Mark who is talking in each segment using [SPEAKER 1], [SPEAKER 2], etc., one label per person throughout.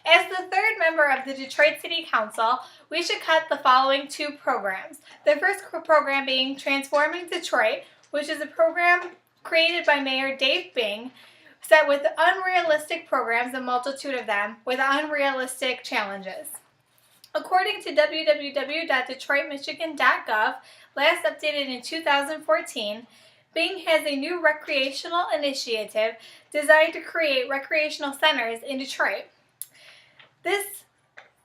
[SPEAKER 1] As the third member of the Detroit City Council, we should cut the following two programs. The first program being Transforming Detroit, which is a program created by Mayor Dave Bing, set with unrealistic programs, a multitude of them, with unrealistic challenges. According to www.detroitmichigan.gov, last updated in 2014, Bing has a new recreational initiative designed to create recreational centers in Detroit. This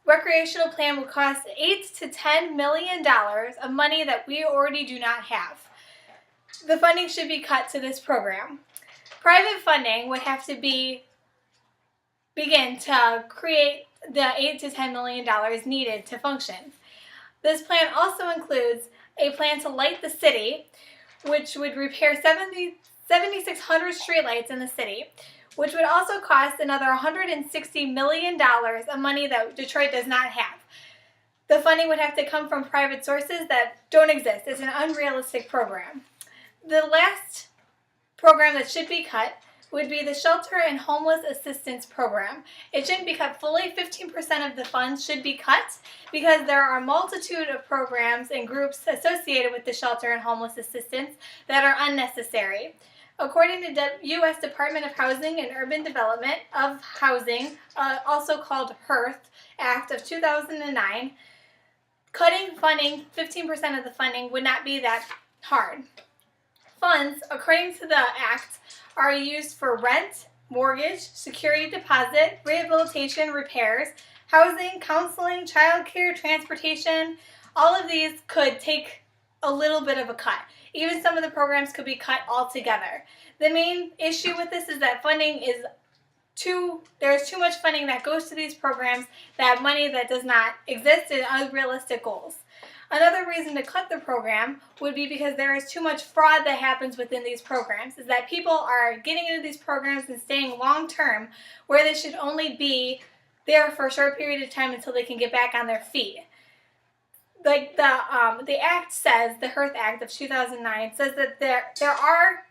[SPEAKER 1] recreational plan will cost $8 to $10 million of money that we already do not have. The funding should be cut to this program. Private funding would have to begin to create the $8 to $10 million needed to function. This plan also includes a plan to light the city, which would repair 7,600 streetlights in the city, which would also cost another $160 million of money that Detroit does not have. The funding would have to come from private sources that don't exist. It's an unrealistic program. The last program that should be cut would be the Shelter and Homeless Assistance Program. It shouldn't be cut fully. 15% of the funds should be cut because there are a multitude of programs and groups associated with the Shelter and Homeless Assistance that are unnecessary. According to the U.S. Department of Housing and Urban Development of Housing, also called HERF Act of 2009, cutting funding, 15% of the funding, would not be that hard. Funds, according to the act, are used for rent, mortgage, security deposit, rehabilitation, repairs, housing, counseling, childcare, transportation. All of these could take a little bit of a cut. Even some of the programs could be cut altogether. The main issue with this is that there's too much funding that goes to these programs, that money that does not exist, and unrealistic goals. Another reason to cut the program would be because there is too much fraud that happens within these programs, is that people are getting into these programs and staying long term where they should only be there for a short period of time until they can get back on their feet. Like the act says, the HERF Act of 2009 says that there are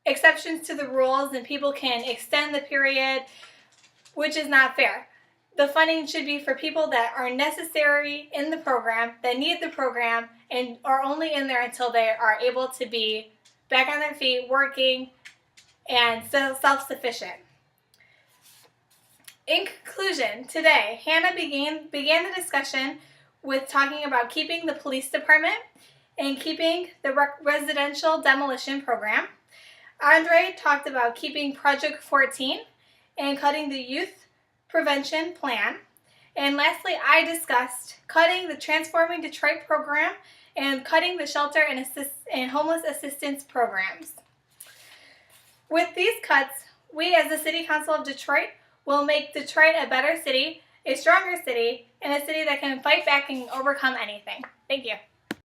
[SPEAKER 1] exceptions to the rules and people can extend the period, which is not fair. The funding should be for people that are necessary in the program, that need the program, and are only in there until they are able to be back on their feet, working, and self-sufficient. In conclusion, today, Hannah began the discussion with talking about keeping the police department and keeping the residential demolition program. Andre talked about keeping Project 14 and cutting the youth prevention plan. And lastly, I discussed cutting the Transforming Detroit program and cutting the shelter and homeless assistance programs. With these cuts, we as the City Council of Detroit will make Detroit a better city, a stronger city, and a city that can fight back and overcome anything. Thank you.